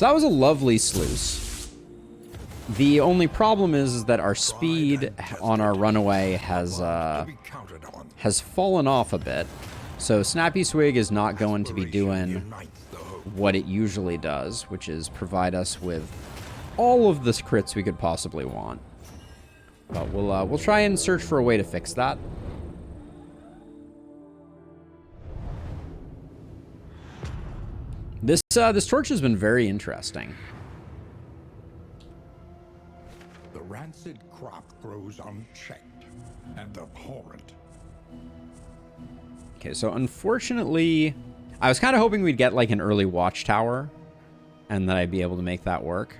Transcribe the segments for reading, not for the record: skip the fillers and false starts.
So that was a lovely sluice. The only problem is that our speed on our runaway has fallen off a bit. So Snappy Swig is not going to be doing what it usually does, which is provide us with all of the crits we could possibly want. But we'll try and search for a way to fix that. This torch has been very interesting. The rancid crop grows unchecked and abhorrent. Okay, so unfortunately, I was kind of hoping we'd get like an early watchtower and that I'd be able to make that work.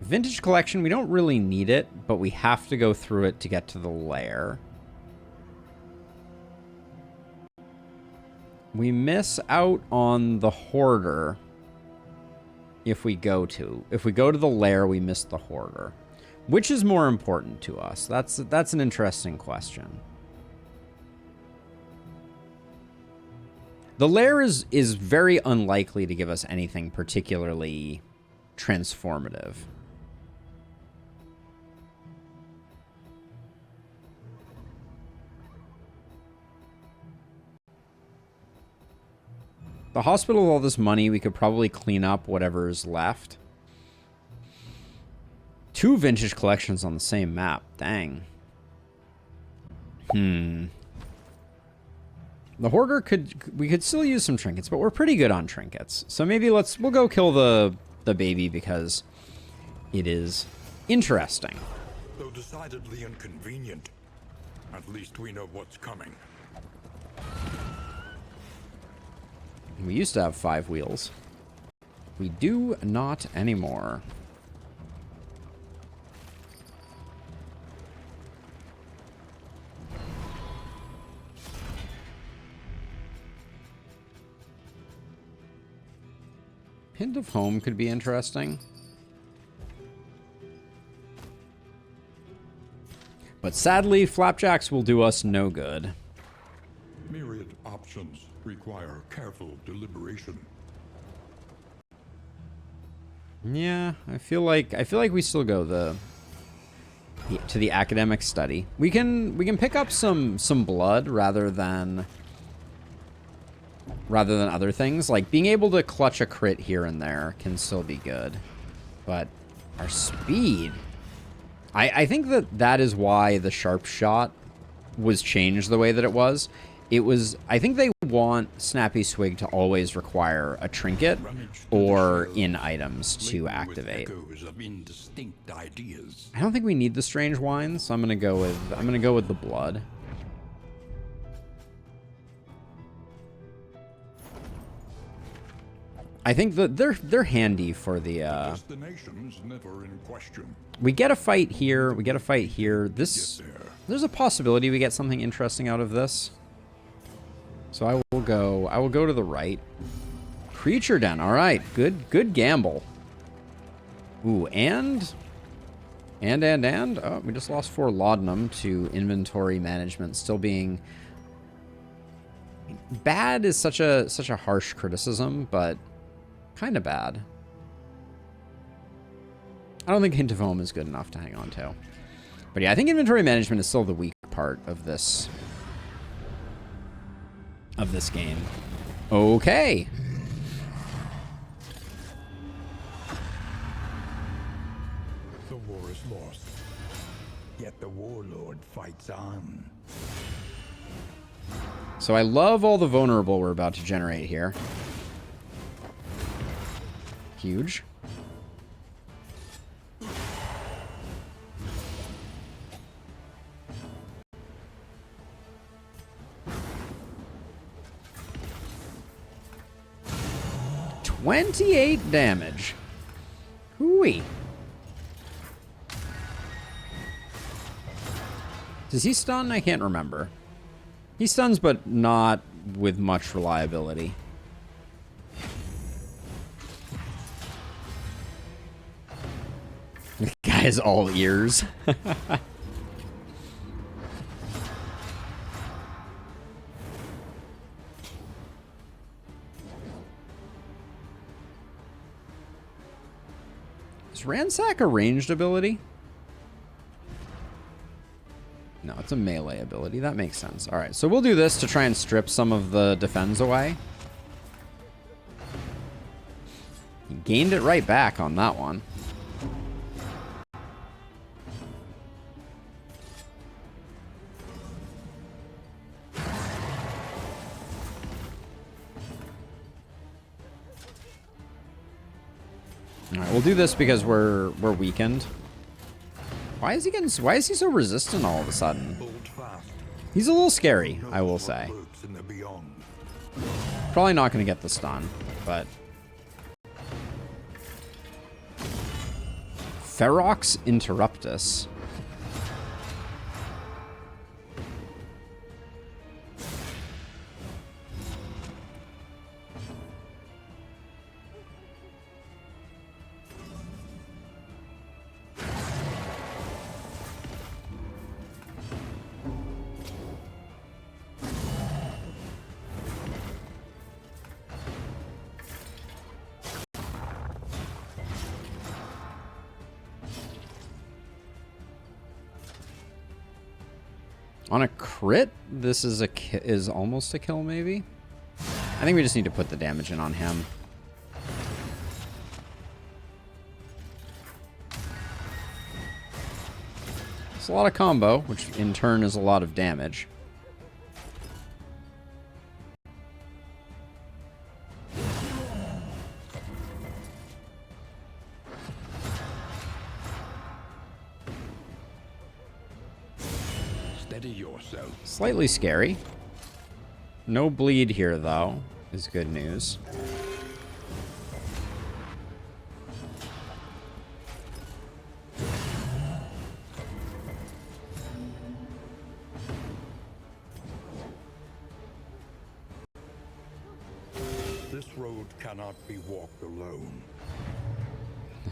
Vintage collection, we don't really need it, but we have to go through it to get to the lair. We miss out on the hoarder if we go to the lair, we miss the hoarder. Which is more important to us? That's an interesting question. The lair is very unlikely to give us anything particularly transformative. The hospital, with all this money, we could probably clean up whatever's left. 2 vintage collections on the same map. Dang. The hoarder we could still use some trinkets, but we're pretty good on trinkets. So maybe we'll go kill the baby because it is interesting. Though decidedly inconvenient, at least we know what's coming. We used to have 5 wheels. We do not anymore. Hint of home could be interesting. But sadly, flapjacks will do us no good. Myriad options require careful deliberation. Yeah, I feel like we still go to the academic study. We can pick up some blood rather than other things. Like being able to clutch a crit here and there can still be good. But our speed, I think that is why the sharp shot was changed the way that it was. I think they want Snappy Swig to always require a trinket or in items to activate. I don't think we need the strange wines, so I'm gonna go with the blood. I think that they're handy for the Destination's never in question. We get a fight here, we get a fight here. There's a possibility we get something interesting out of this. So I will go to the right. Creature den. All right. Good gamble. Ooh, and oh, we just lost 4 laudanum to inventory management still being bad is such a harsh criticism, but kind of bad. I don't think Hint of Home is good enough to hang on to. But yeah, I think inventory management is still the weak part of this game. Okay. The war is lost, yet the warlord fights on. So I love all the vulnerable we're about to generate here. Huge. $28 damage. Hooey. Does he stun? I can't remember. He stuns, but not with much reliability. The guy's all ears. Is Ransack a ranged ability? No, it's a melee ability. That makes sense. All right, so we'll do this to try and strip some of the defense away. He gained it right back on that one. All right, we'll do this because we're weakened. Why is he so resistant all of a sudden? He's a little scary, I will say. Probably not going to get the stun, but Ferox Interruptus. On a crit, this is almost a kill, maybe? I think we just need to put the damage in on him. It's a lot of combo, which in turn is a lot of damage. Yourself. Slightly scary. No bleed here, though, is good news. This road cannot be walked alone.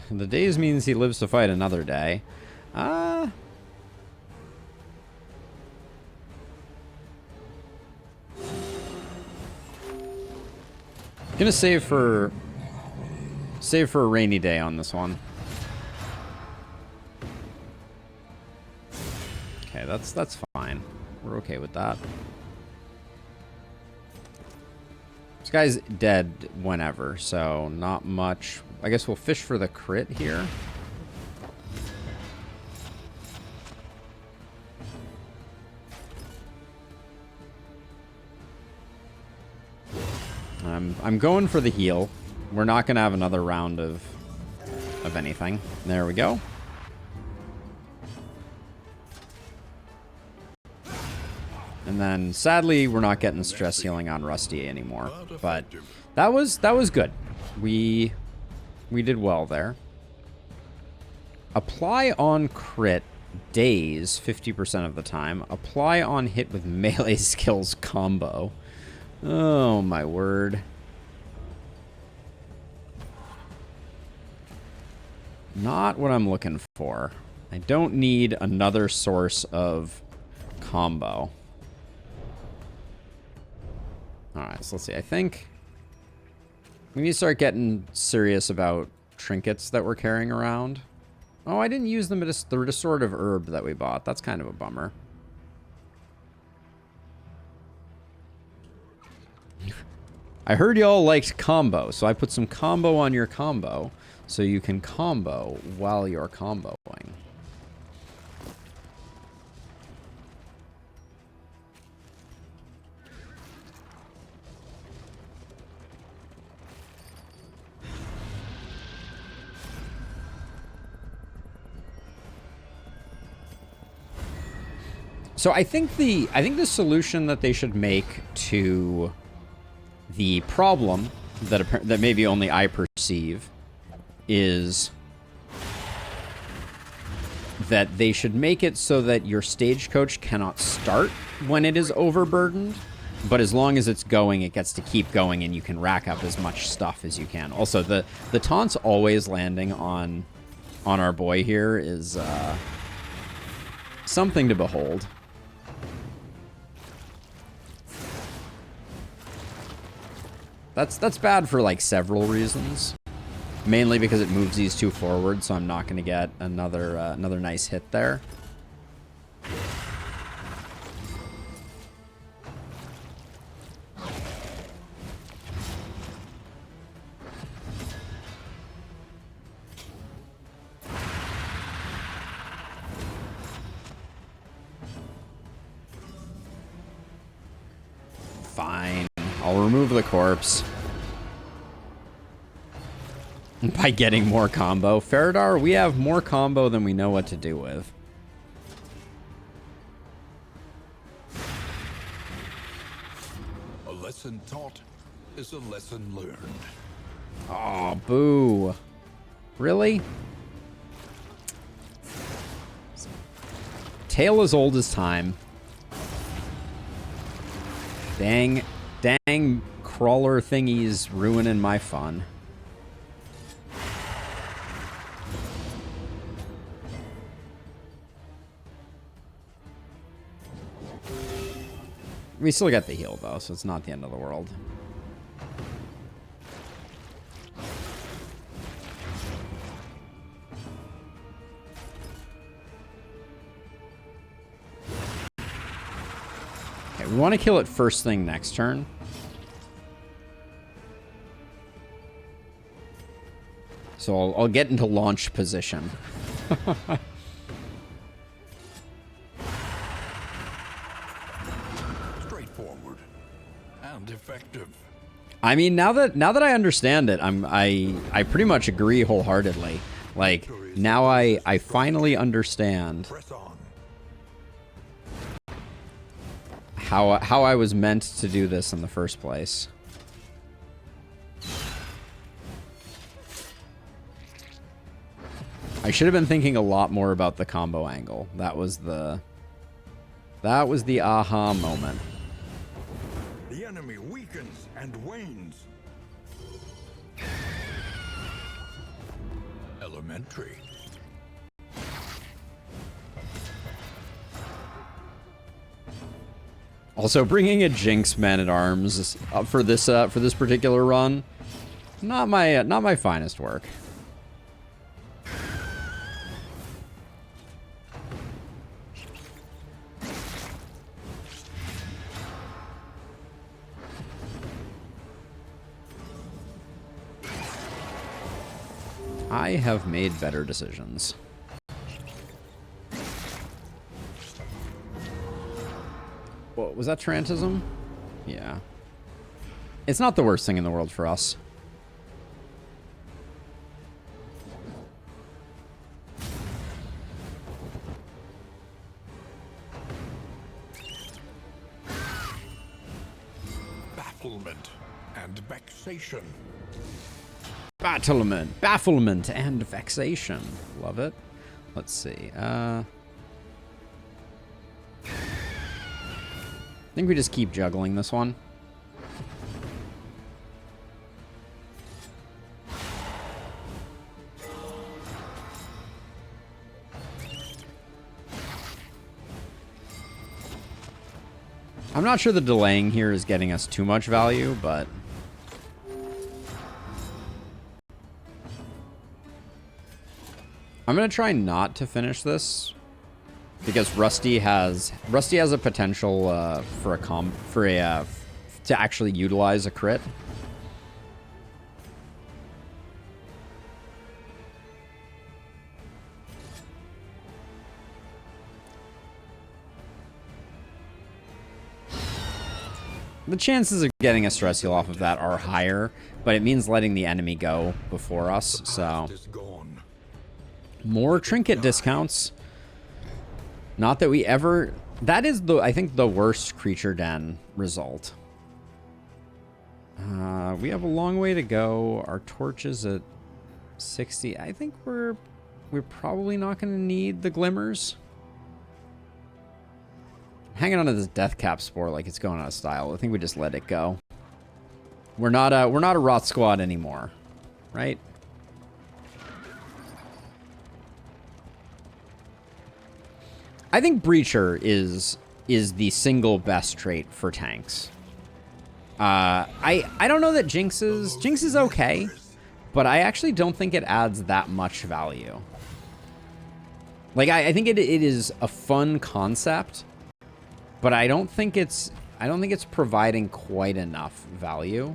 The days means he lives to fight another day. Gonna save for a rainy day on this one. Okay, that's fine. We're okay with that. This guy's dead whenever, so not much. I guess we'll fish for the crit here. I'm going for the heal. We're not going to have another round of anything. There we go. And then, sadly, we're not getting stress healing on Rusty anymore. But that was good. We did well there. Apply on crit daze 50% of the time. Apply on hit with melee skills combo. Oh, my word. Not what I'm looking for. I don't need another source of combo. Alright, so let's see. I think we need to start getting serious about trinkets that we're carrying around. Oh, I didn't use the restorative herb that we bought. That's kind of a bummer. I heard y'all liked combo, so I put some combo on your combo so you can combo while you're comboing. So I think the solution that they should make to the problem that maybe only I perceive is that they should make it so that your stagecoach cannot start when it is overburdened, but as long as it's going, it gets to keep going and you can rack up as much stuff as you can. Also, the taunts always landing on our boy here is something to behold. That's bad for like several reasons. Mainly because it moves these two forward, so I'm not going to get another another nice hit there. Fine. I'll remove the corpse. By getting more combo. Faradar, we have more combo than we know what to do with. A lesson taught is a lesson learned. Oh, boo. Really? Tale as old as time. Dang crawler thingies ruining my fun. We still got the heal, though, so it's not the end of the world. Okay, we want to kill it first thing next turn. So I'll get into launch position. Straightforward and effective. I mean, now that I understand it, I pretty much agree wholeheartedly. Like, now I finally understand Press on. how I was meant to do this in the first place. I should have been thinking a lot more about the combo angle. That was the aha moment. The enemy weakens and wanes. Elementary. Also, bringing a Jinx Man-at-Arms for this particular run, not my finest work. I have made better decisions. What was that, Tarantism? Yeah. It's not the worst thing in the world for us. Bafflement and vexation. Bafflement and vexation. Love it. Let's see. I think we just keep juggling this one. I'm not sure the delaying here is getting us too much value, but I'm gonna try not to finish this because Rusty has a potential to actually utilize a crit. The chances of getting a stress heal off of that are higher, but it means letting the enemy go before us, so more trinket discounts. Not that we ever... That is, I think, the worst creature den result. We have a long way to go. Our torch is at 60. I think we're probably not going to need the glimmers. Hanging on to this death cap spore like it's going out of style. I think we just let it go. We're not a rot squad anymore, right? I think Breacher is the single best trait for tanks. I don't know that Jinx is okay, but I actually don't think it adds that much value. Like, I think it is a fun concept, but I don't think it's providing quite enough value.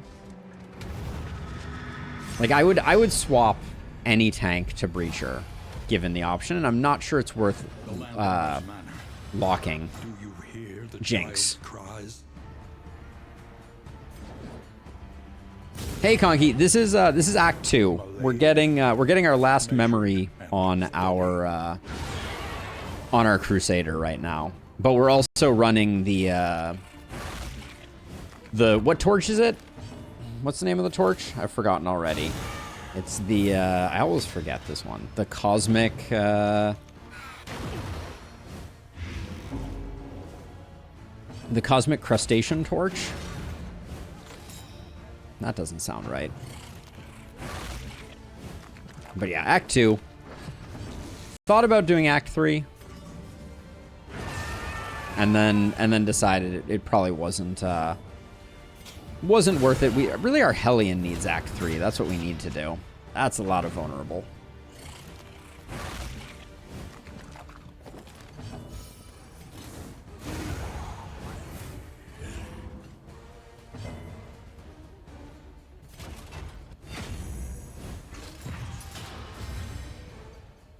Like, I would swap any tank to Breacher, given the option, and I'm not sure it's worth locking Jinx. Hey Conky, this is Act 2. We're getting our last memory on our Crusader right now, but we're also running the what torch is it? What's the name of the torch? I've forgotten already. It's the I always forget this one. The cosmic crustacean torch. That doesn't sound right. But yeah, Act 2. Thought about doing Act 3. And then decided it probably wasn't worth it. Really, our Hellion needs Act 3. That's what we need to do. That's a lot of vulnerable.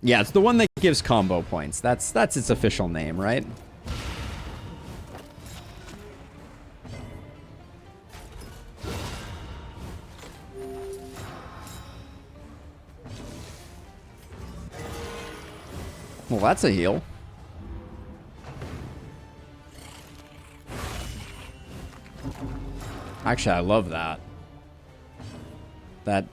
Yeah, it's the one that gives combo points. That's its official name, right? Well, that's a heal. Actually, I love that. That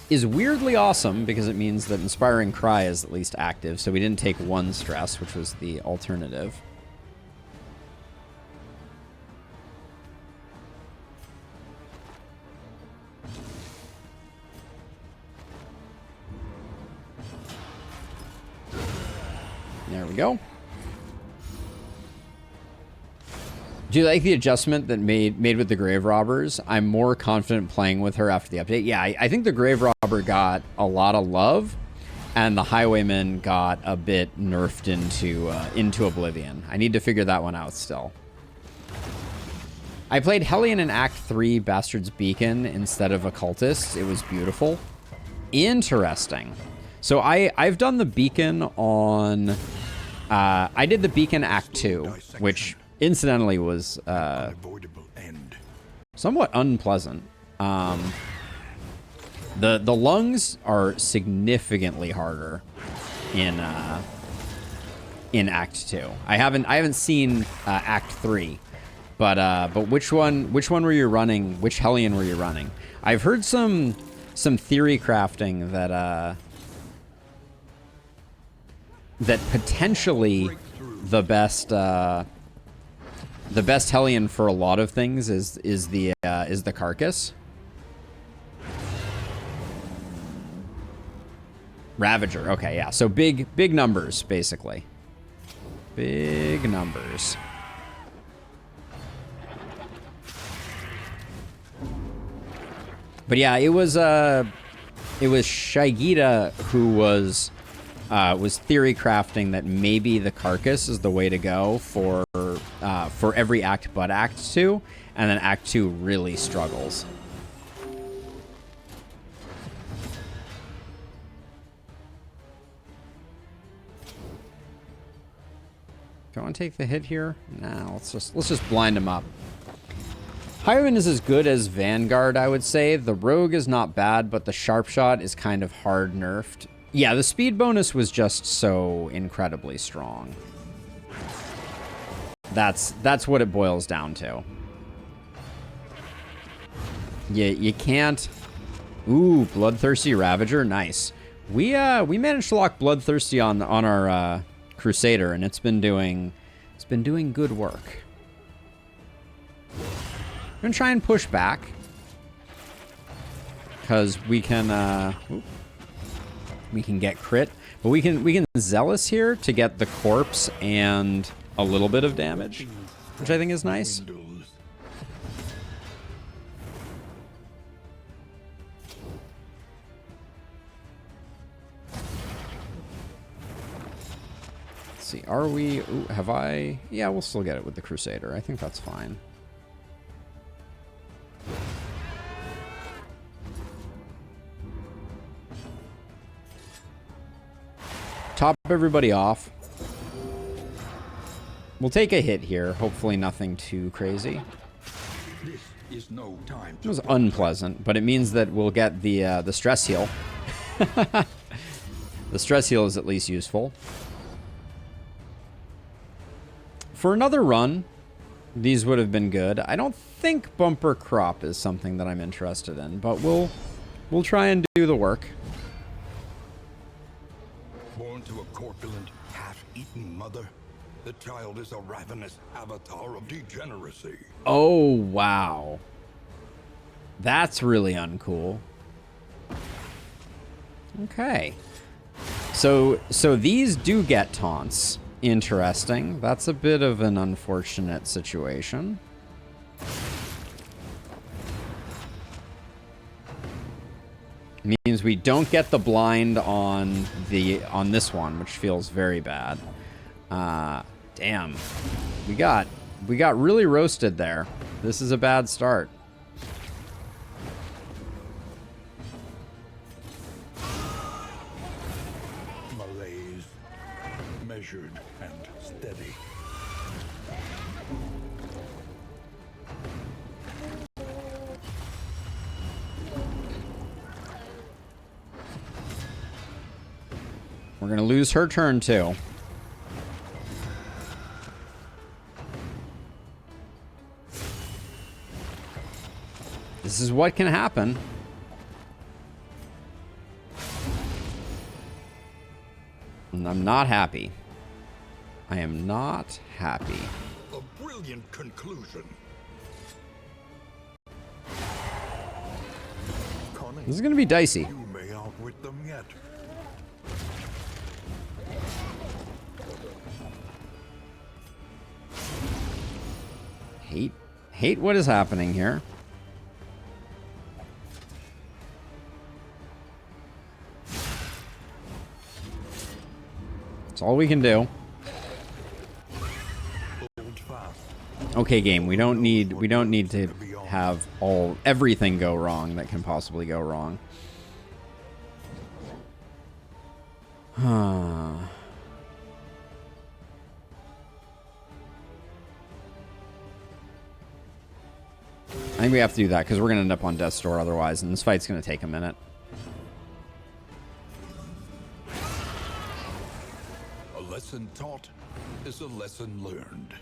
is weirdly awesome because it means that Inspiring Cry is at least active, so we didn't take one stress, which was the alternative. There we go. Do you like the adjustment that made with the Grave Robbers? I'm more confident playing with her after the update. Yeah, I think the Grave Robber got a lot of love, and the Highwayman got a bit nerfed into oblivion. I need to figure that one out still. I played Hellion in Act 3 Bastard's Beacon instead of Occultist. It was beautiful. Interesting. So I've done the Beacon on... I did the Beacon Act 2, which... incidentally was somewhat unpleasant. The lungs are significantly harder in Act 2. I haven't seen Act 3, but which one were you running? Which Hellion were you running? I've heard some theory crafting that potentially the best Hellion for a lot of things is the Carcass. Ravager. Okay, yeah. So big numbers, basically. Big numbers. But yeah, it was Shaigita who was theory crafting that maybe the Carcass is the way to go for every act but Act 2, and then Act 2 really struggles. Do I want to take the hit here? Nah, let's just blind him up. Highwayman is as good as Vanguard, I would say. The Rogue is not bad, but the Sharpshot is kind of hard nerfed. Yeah, the speed bonus was just so incredibly strong. That's what it boils down to. You can't... Ooh, Bloodthirsty Ravager, nice. We managed to lock Bloodthirsty on our Crusader, and it's been doing good work. I'm gonna try and push back because we can get crit, but we can Zealous here to get the corpse and a little bit of damage, which I think is nice. Let's see. Are we... Ooh, have I... Yeah, we'll still get it with the Crusader. I think that's fine. Top everybody off. We'll take a hit here. Hopefully nothing too crazy. This is no time It was unpleasant, but it means that we'll get the stress heal. The stress heal is at least useful. For another run, these would have been good. I don't think bumper crop is something that I'm interested in, but we'll try and do the work. Born to a corpulent, half-eaten mother, the child is a ravenous avatar of degeneracy. Oh, wow. That's really uncool. Okay. So these do get taunts. Interesting. That's a bit of an unfortunate situation. Means we don't get the blind on this one, which feels very bad. Damn. We got really roasted there. This is a bad start. Malaise, measured and steady. We're gonna lose her turn too. This is what can happen. And I'm not happy. I am not happy. A brilliant conclusion. Connie, This is gonna be dicey. you may outwit them yet. Hate what is happening here. That's all we can do. Hold fast. Okay, game. We don't need to have everything go wrong that can possibly go wrong. I think we have to do that because we're going to end up on Death's Door otherwise, and this fight's going to take a minute. A lesson taught is a lesson learned.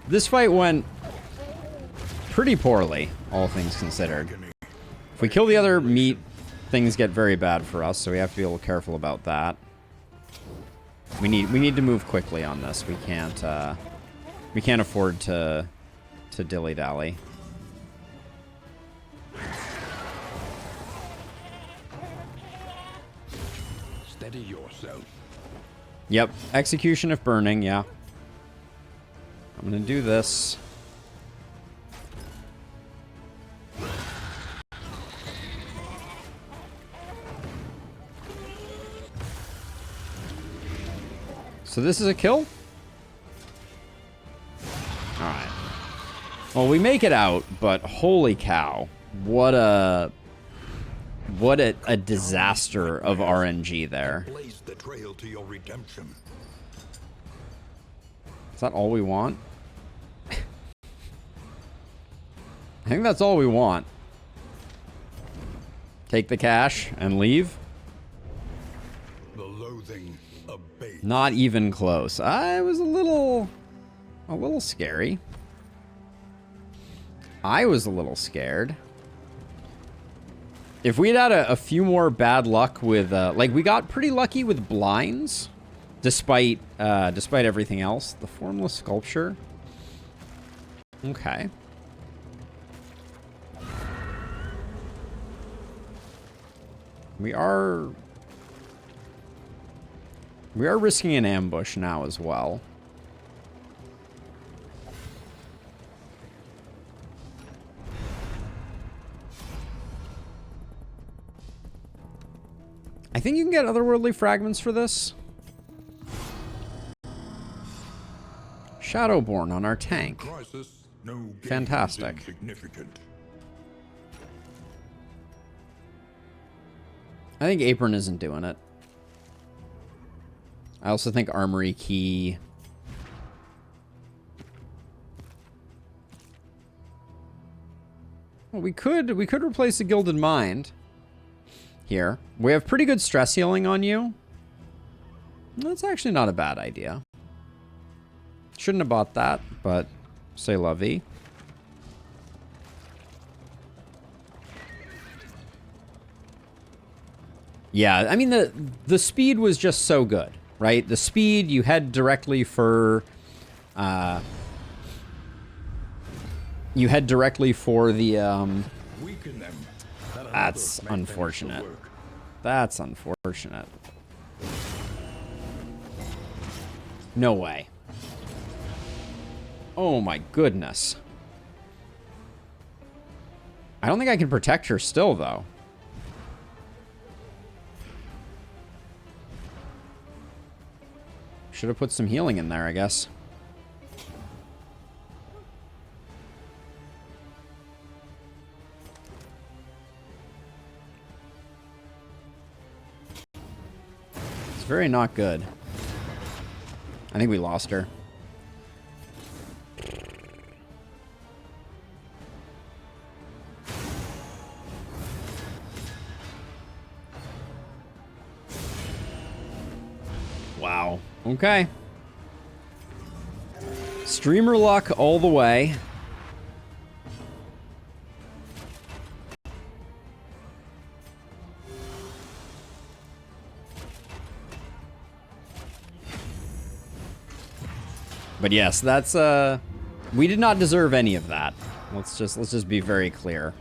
This fight went pretty poorly, all things considered. If we kill the other meat, things get very bad for us, so we have to be a little careful about that. We need to move quickly on this. We can't afford to dilly-dally. Steady yourself. Yep, execution if burning, yeah. I'm gonna do this. So this is a kill? Alright. Well, we make it out, but holy cow. What a disaster of RNG there. Blaze the trail to your redemption. Is that all we want? I think that's all we want. Take the cash and leave. The loathing abates. Not even close. I was a little scary. I was a little scared. If we'd had a few more bad luck with, like we got pretty lucky with blinds, despite everything else. The formless sculpture. Okay. We are risking an ambush now as well. I think you can get otherworldly fragments for this. Shadowborn on our tank. Crisis, no gain is Fantastic. insignificant. I think Apron isn't doing it. I also think Armory Key. Well, we could replace the Gilded Mind here. We have pretty good stress healing on you. That's actually not a bad idea. Shouldn't have bought that, but say la vie. Yeah, I mean the speed was just so good, right? The speed, you head directly for the Weaken them. That that's another may finish the unfortunate. work. That's unfortunate. No way. Oh my goodness. I don't think I can protect her still, though. Should have put some healing in there, I guess. It's very not good. I think we lost her. Wow. Okay. Streamer luck all the way. But yes, that's we did not deserve any of that. Let's just be very clear.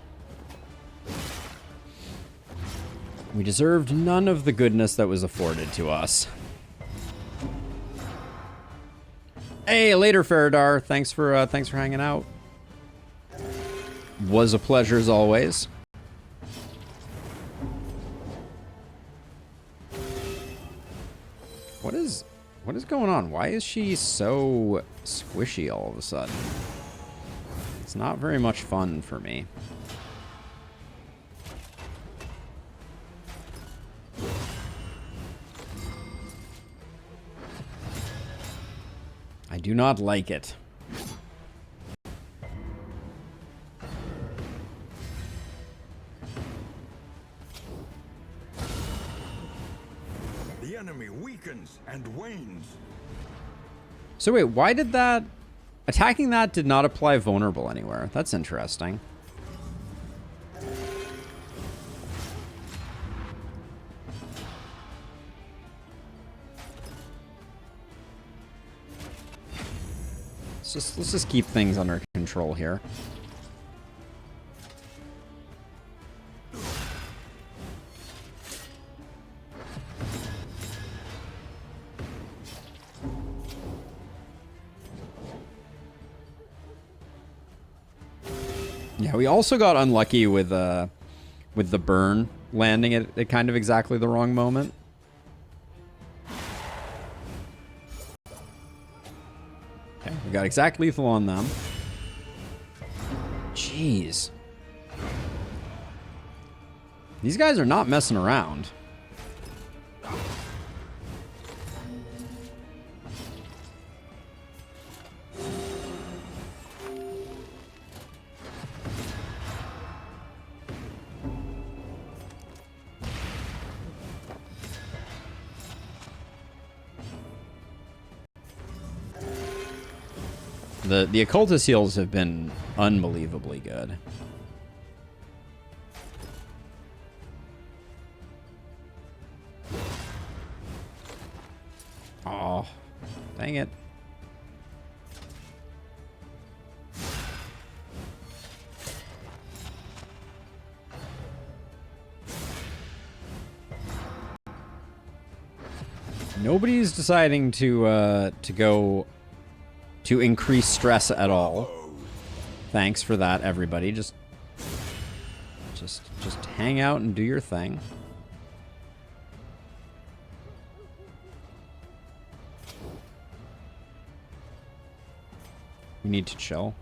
We deserved none of the goodness that was afforded to us. Hey, later, Faradar. Thanks for hanging out. Was a pleasure as always. What is going on? Why is she so squishy all of a sudden? It's not very much fun for me. I do not like it. The enemy weakens and wanes. So wait, why did that... Attacking that did not apply vulnerable anywhere. That's interesting. Let's just keep things under control here. Yeah, we also got unlucky with the burn landing at kind of exactly the wrong moment. Okay, we got exact lethal on them. Jeez. These guys are not messing around. The occultist heals have been unbelievably good. Oh, dang it. Nobody's deciding to go to increase stress at all. Thanks for that, everybody. Just hang out and do your thing. We need to chill.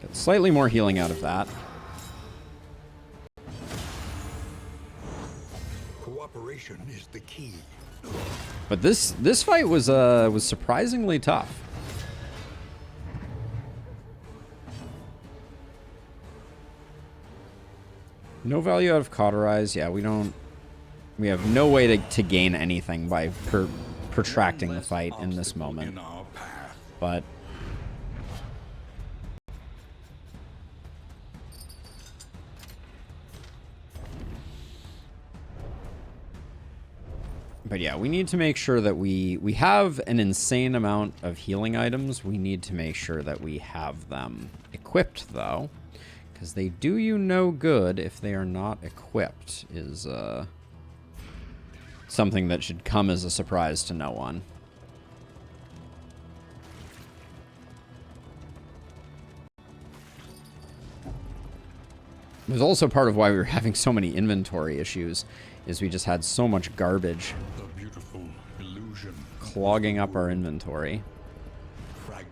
Get slightly more healing out of that. Cooperation is the key. But this fight was surprisingly tough. No value out of cauterize. Yeah, we have no way to gain anything by protracting the fight in this moment. But yeah, we need to make sure that we have an insane amount of healing items. We need to make sure that we have them equipped, though, because they do you no good if they are not equipped, is something that should come as a surprise to no one. It was also part of why we were having so many inventory issues, is we just had so much garbage clogging up our inventory.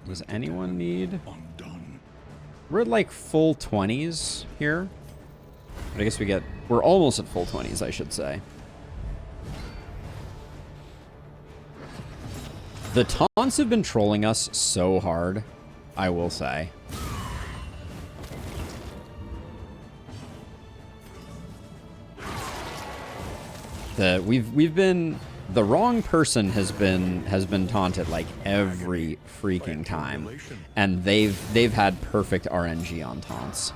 Does anyone need... We're at like full 20s here. But I guess we're almost at full 20s, I should say. The taunts have been trolling us so hard, I will say. We've been, the wrong person has been taunted like every freaking time, and they've had perfect RNG on taunts.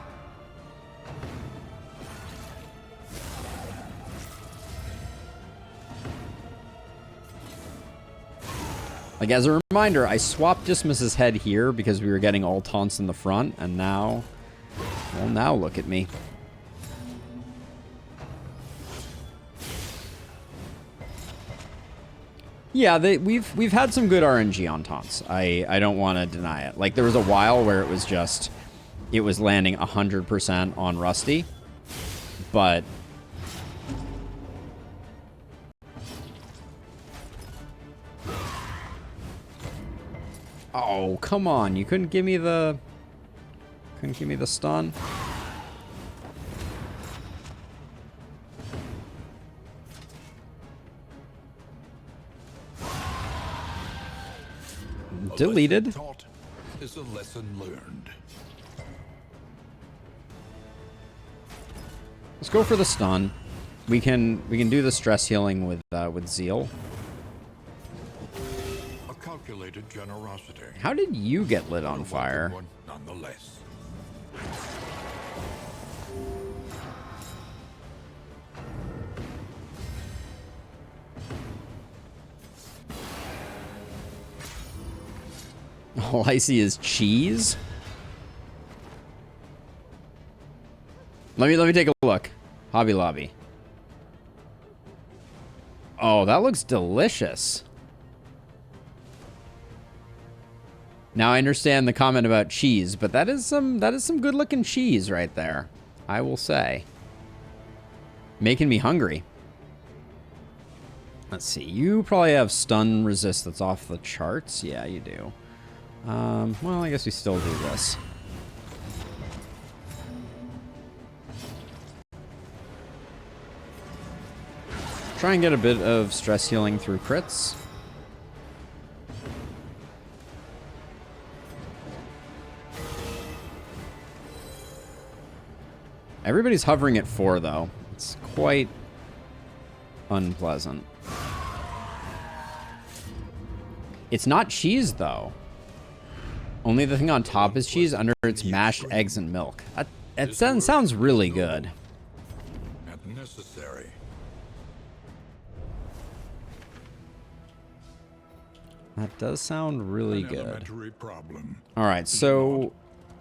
Like, as a reminder, I swapped Dismas's head here because we were getting all taunts in the front, and now, well, now look at me. Yeah, we've had some good RNG on taunts. I don't want to deny it. Like, there was a while where it was landing 100% on Rusty, but oh, come on. You couldn't give me the stun? Deleted. Taught is a lesson learned. Let's go for the stun. We can do the stress healing with Zeal. A calculated generosity. How did you get lit on fire? One, nonetheless. All I see is cheese. Let me take a look. Hobby Lobby. Oh, that looks delicious. Now I understand the comment about cheese, but that is some good looking cheese right there, I will say. Making me hungry. Let's see. You probably have stun resist that's off the charts. Yeah, you do. Well, I guess we still do this. Try and get a bit of stress healing through crits. Everybody's hovering at 4, though. It's quite unpleasant. It's not cheese, though. Only the thing on top is cheese. Under it's mashed eggs and milk. That sounds really good. And necessary. That does sound really good. Elementary problem. All right, so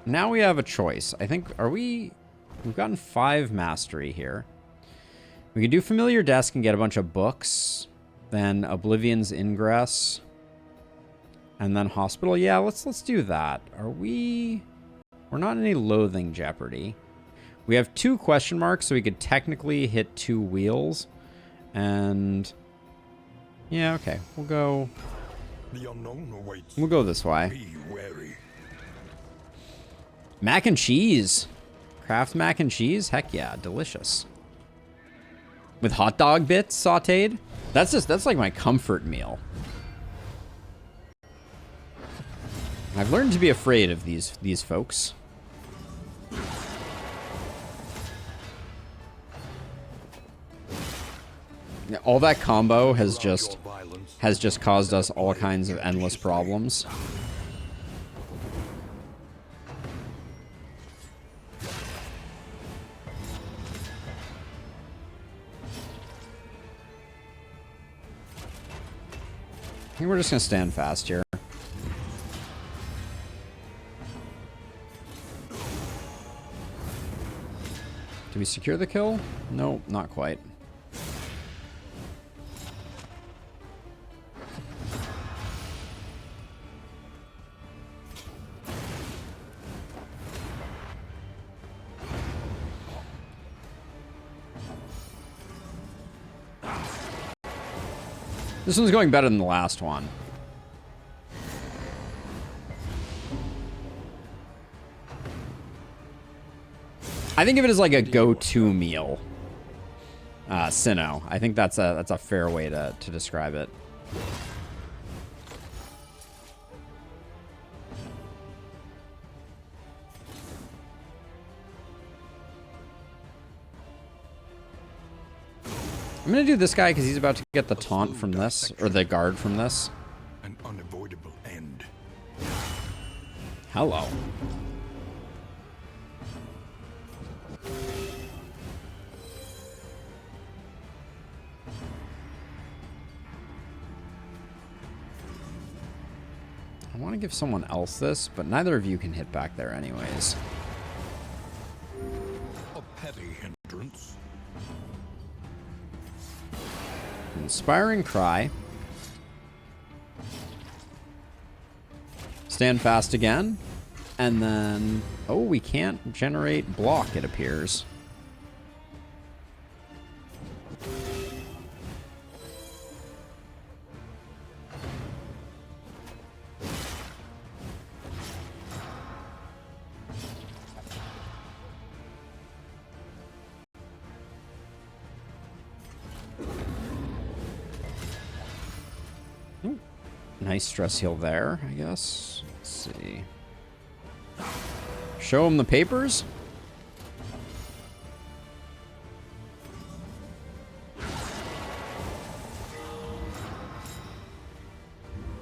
now we have a choice. I think, we've gotten 5 mastery here. We could do Familiar Desk and get a bunch of books. Then Oblivion's Ingress. And then Hospital. Yeah, let's do that. We're not in any loathing jeopardy. We have 2 question marks, so we could technically hit 2 wheels. And yeah, okay. We'll go this way. Be wary. Mac and cheese. Kraft mac and cheese? Heck yeah, delicious. With hot dog bits sauteed? That's like my comfort meal. I've learned to be afraid of these folks. All that combo has just caused us all kinds of endless problems. I think we're just gonna stand fast here. Did we secure the kill? No, not quite. This one's going better than the last one. I think of it as like a go-to meal. Sinnoh. I think that's a fair way to describe it. I'm gonna do this guy because he's about to get the taunt from this, or the guard from this. An unavoidable end. Hello. I want to give someone else this, but neither of you can hit back there anyways. A petty hindrance. Inspiring Cry. Stand fast again. And then... oh, we can't generate block, it appears. Nice stress heal there, I guess. Let's see. Show him the papers.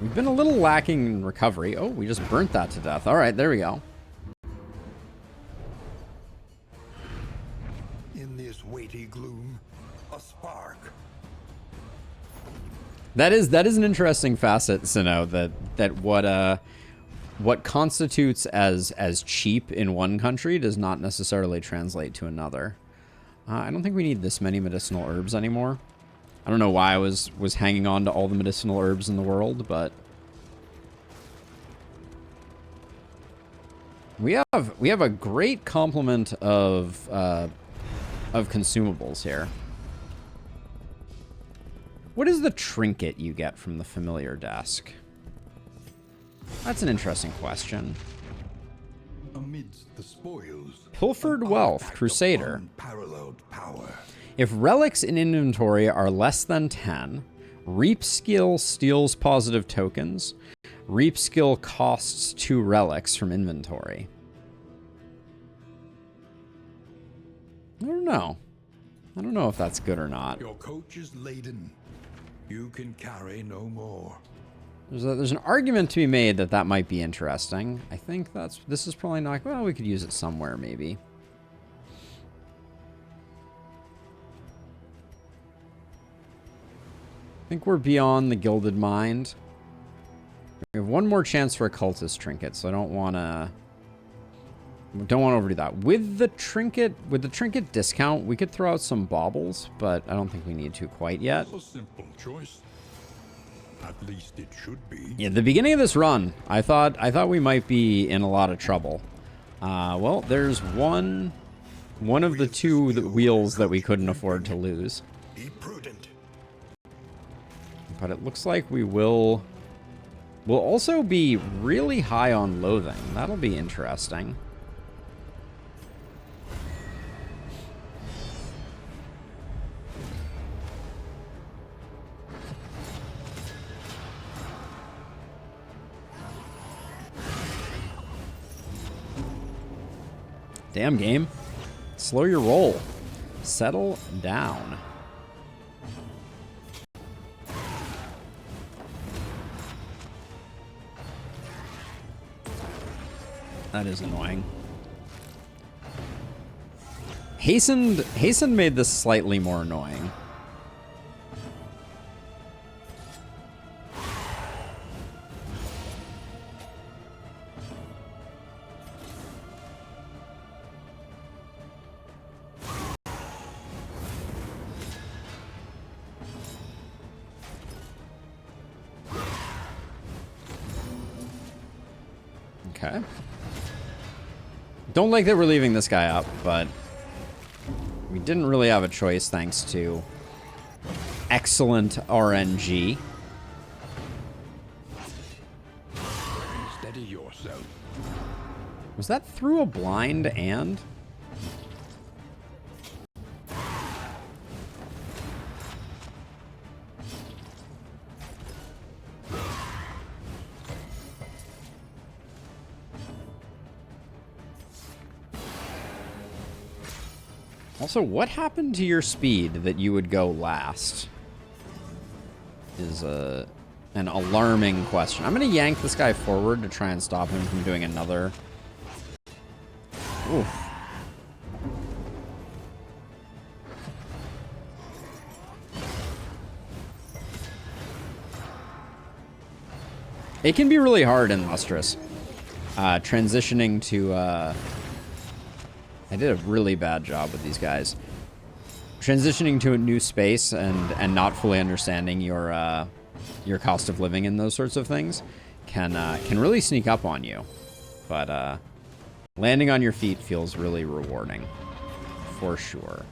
We've been a little lacking in recovery. Oh, we just burnt that to death. All right, there we go. In this weighty gloom, a spark. That is an interesting facet, Sinnoh, that what constitutes as cheap in one country does not necessarily translate to another. I don't think we need this many medicinal herbs anymore. I don't know why I was hanging on to all the medicinal herbs in the world, but we have a great complement of consumables here. What is the trinket you get from the familiar desk? That's an interesting question. Amidst the spoils, Pilfered wealth, Crusader. unparalleled power. If relics in inventory are less than 10, Reap skill steals positive tokens. Reap skill costs 2 relics from inventory. I don't know. I don't know if that's good or not. Your coach is laden. You can carry no more. There's an argument to be made that might be interesting. I think this is probably not... well, we could use it somewhere, maybe. I think we're beyond the Gilded Mind. We have one more chance for a cultist trinket, so I don't want to Don't want to overdo that. With the trinket discount, we could throw out some baubles, but I don't think we need to quite yet. A simple choice. At least it should be. Yeah, the beginning of this run, I thought we might be in a lot of trouble. Well, there's one of the two wheels that we couldn't afford to lose. Be prudent. But it looks like we'll also be really high on loathing. That'll be interesting. Damn, game. Slow your roll. Settle down. That is annoying. Hastened made this slightly more annoying. Okay. Don't like that we're leaving this guy up, but we didn't really have a choice thanks to excellent RNG. Steady yourself. Was that through a blind and? Also, what happened to your speed that you would go last? Is an alarming question. I'm going to yank this guy forward to try and stop him from doing another. Oof. It can be really hard in Lustrous. Transitioning to... I did a really bad job with these guys. Transitioning to a new space and not fully understanding your cost of living and those sorts of things can really sneak up on you. But landing on your feet feels really rewarding, for sure.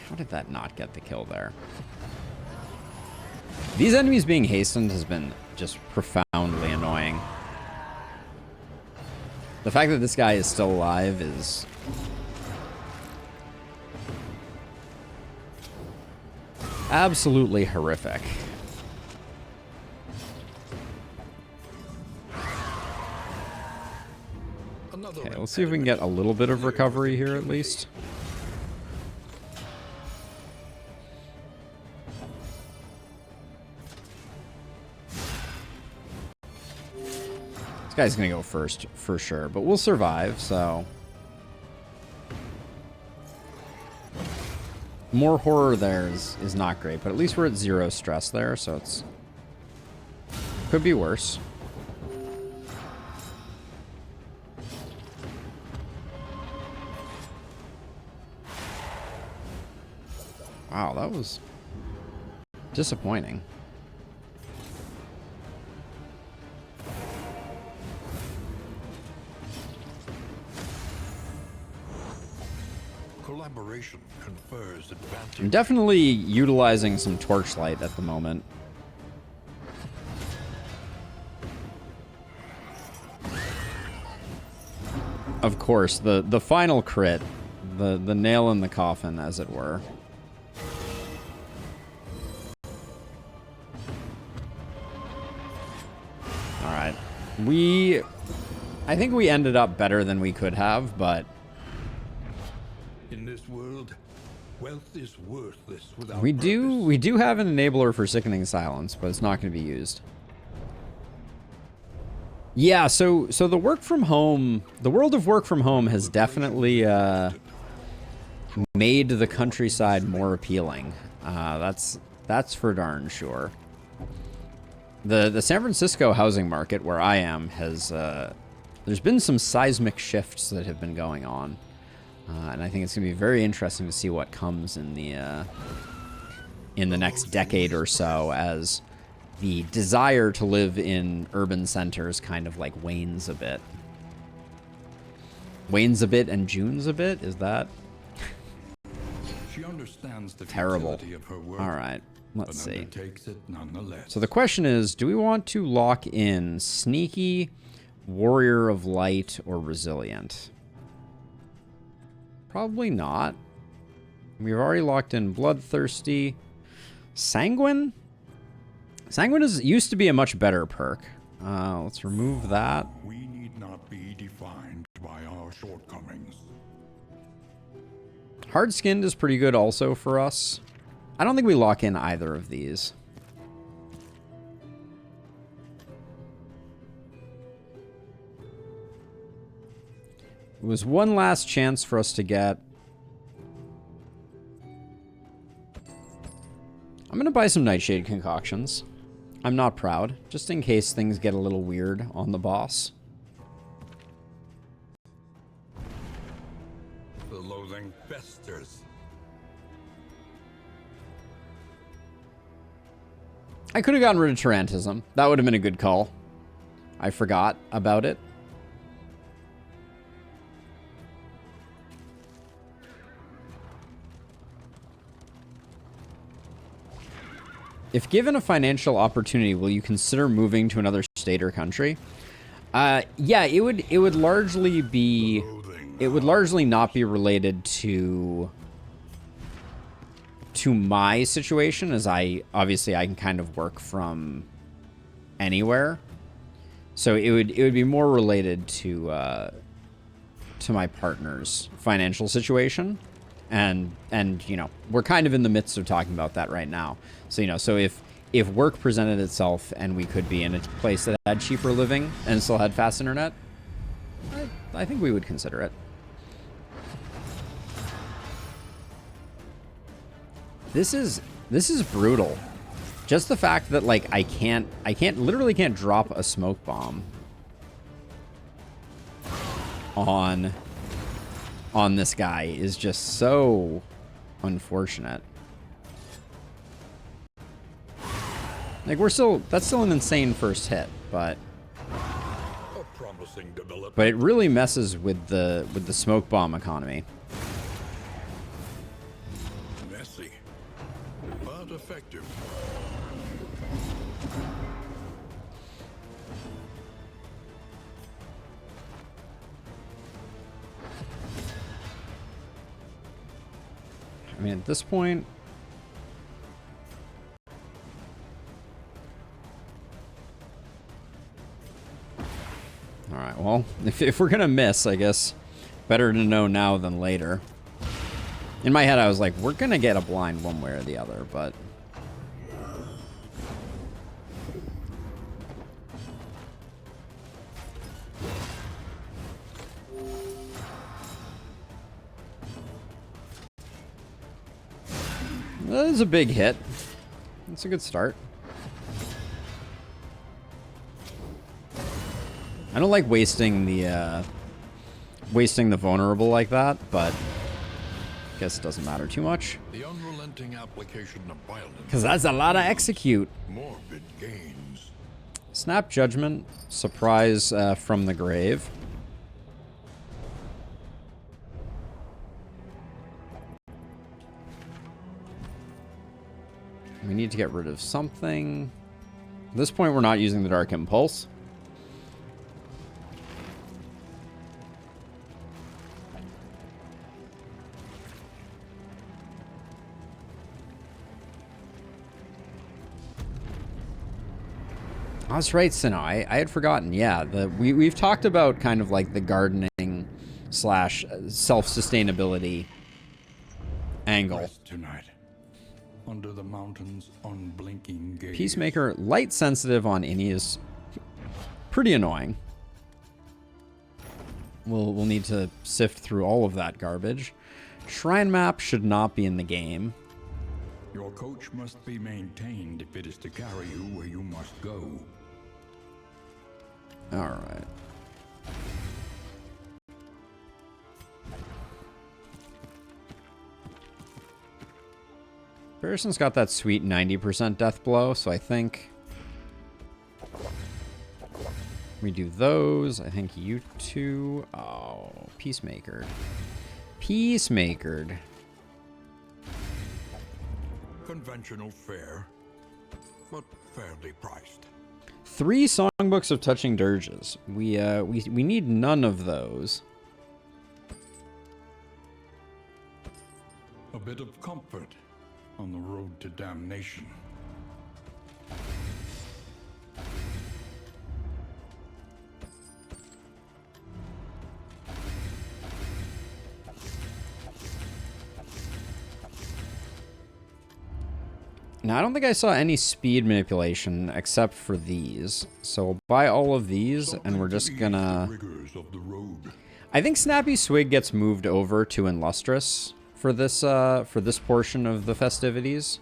How did that not get the kill there? These enemies being hastened has been just profoundly annoying. The fact that this guy is still alive is... absolutely horrific. Okay, let's see if we can get a little bit of recovery here at least. This guy's gonna go first for sure, but we'll survive, so. More horror there is not great, but at least we're at 0 stress there, so it's... could be worse. Wow, that was disappointing. Collaboration confers advantage. I'm definitely utilizing some torchlight at the moment. Of course, the final crit, the nail in the coffin, as it were. All right, I think we ended up better than we could have, but in this world, wealth is worthless without we purpose. do have an enabler for Sickening Silence, but it's not going to be used. Yeah, so the work from home, the world of work from home has definitely made the countryside more appealing. That's for darn sure. The San Francisco housing market where I am has there's been some seismic shifts that have been going on, and I think it's gonna be very interesting to see what comes in the next decade or so as the desire to live in urban centers kind of like wanes a bit. Wanes a bit and Junes a bit? Is that She understands the terrible? futility of her work, All right, let's but see. undertakes it nonetheless. So the question is, do we want to lock in Sneaky, Warrior of Light, or Resilient? Probably not. We've already locked in Bloodthirsty. Sanguine? Sanguine used to be a much better perk. Let's remove that. We need not be defined by our shortcomings. Hard-skinned is pretty good also for us. I don't think we lock in either of these. It was one last chance for us to get... I'm going to buy some Nightshade concoctions. I'm not proud, just in case things get a little weird on the boss. The loathing festers. I could have gotten rid of Tarantism. That would have been a good call. I forgot about it. If given a financial opportunity, will you consider moving to another state or country? Yeah, it would largely be, it would largely not be related to my situation, as obviously I can kind of work from anywhere. So it would be more related to my partner's financial situation. And you know, we're kind of in the midst of talking about that right now. So, you know, so if work presented itself and we could be in a place that had cheaper living and still had fast internet, I think we would consider it. This is brutal. Just the fact that like I literally can't drop a smoke bomb on this guy is just so unfortunate. Like that's still an insane first hit, but A promising development. it really messes with the smoke bomb economy. Messy, but effective. I mean, at this point, all right, well, if we're gonna miss, I guess better to know now than later. In my head, I was like, we're gonna get a blind one way or the other, but that is a big hit. That's a good start. I don't like wasting the vulnerable like that, but I guess it doesn't matter too much. The unrelenting application of violence. Because that's a lot of execute. Morbid gains. Snap Judgment, Surprise from the Grave. We need to get rid of something. At this point, we're not using the Dark Impulse. That's right, Sino. I had forgotten. Yeah, we've talked about kind of like the gardening / self-sustainability angle. Rest tonight. Under the mountain's unblinking gaze. Peacemaker, light sensitive on Innie is pretty annoying. We'll need to sift through all of that garbage. Shrine map should not be in the game. Your coach must be maintained if it is to carry you where you must go. Alright. Pearson's got that sweet 90% death blow, so I think we do those. I think you two... Oh, Peacemaker. Peacemaker. Conventional fare, but fairly priced. 3 songbooks of touching dirges. We need none of those. A bit of comfort on the road to damnation. Now, I don't think I saw any speed manipulation except for these. So we'll buy all of these, and we're just gonna... I think Snappy Swig gets moved over to Illustrious for this portion of the festivities.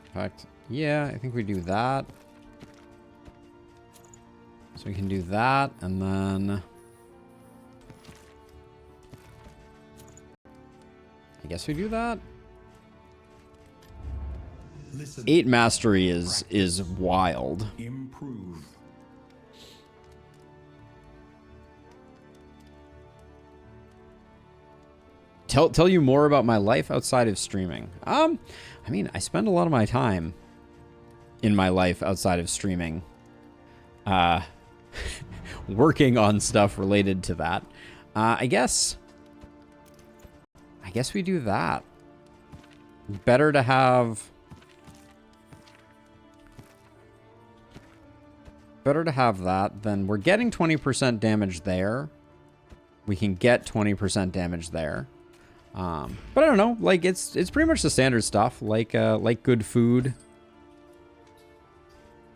In fact, yeah, I think we do that. So we can do that, and then... I guess we do that. 8 mastery is wild. Improve. Tell you more about my life outside of streaming. I mean, I spend a lot of my time in my life outside of streaming, working on stuff related to that. I guess we do that. Better to have that than we're getting 20% damage there. We can get 20% damage there. But I don't know, like it's pretty much the standard stuff, like good food.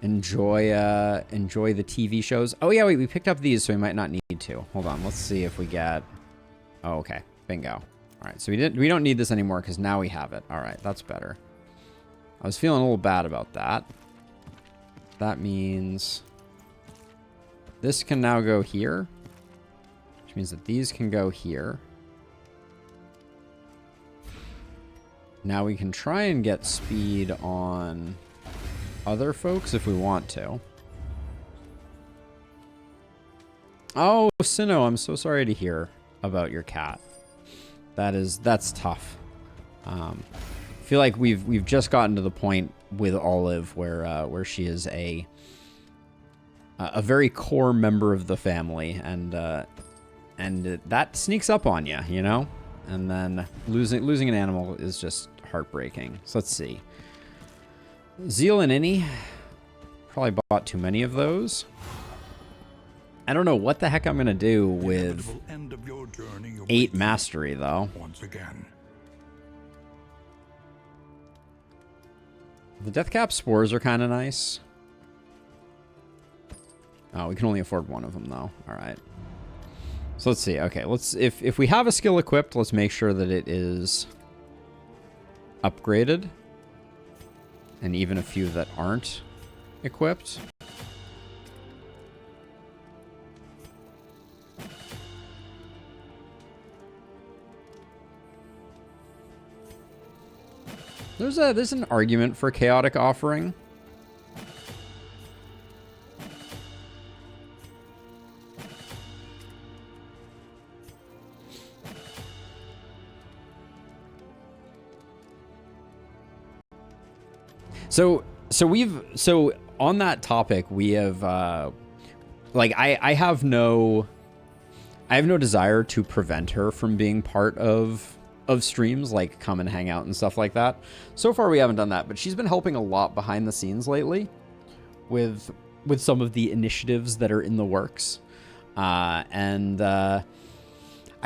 Enjoy the TV shows. Oh yeah, wait, we picked up these, so we might not need to. Hold on, let's see if we get... Oh, okay, bingo. All right, so we don't need this anymore because now we have it. All right, that's better. I was feeling a little bad about that. That means this can now go here, which means that these can go here. Now we can try and get speed on other folks if we want to. Oh, Sinnoh, I'm so sorry to hear about your cat. That's tough. I feel like we've just gotten to the point with Olive where she is a very core member of the family, and that sneaks up on you, you know. And then losing an animal is just heartbreaking. So let's see. Zeal and Innie. Probably bought too many of those. I don't know what the heck I'm gonna do with 8 mastery though. Once again. The Deathcap spores are kind of nice. Oh, we can only afford one of them though. All right. So let's see. Okay, if we have a skill equipped, let's make sure that it is upgraded, and even a few that aren't equipped. There's an argument for chaotic offering. So on that topic, we have like I have no desire to prevent her from being part of streams, like come and hang out and stuff like that. So far we haven't done that, but she's been helping a lot behind the scenes lately with some of the initiatives that are in the works. And I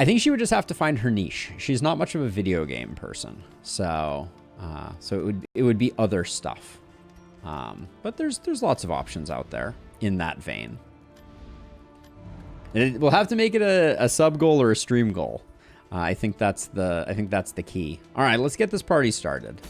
think she would just have to find her niche. She's not much of a video game person. So it would be other stuff. But there's lots of options out there in that vein. And we'll have to make it a sub goal or a stream goal. I think that's the key. All right, let's get this party started.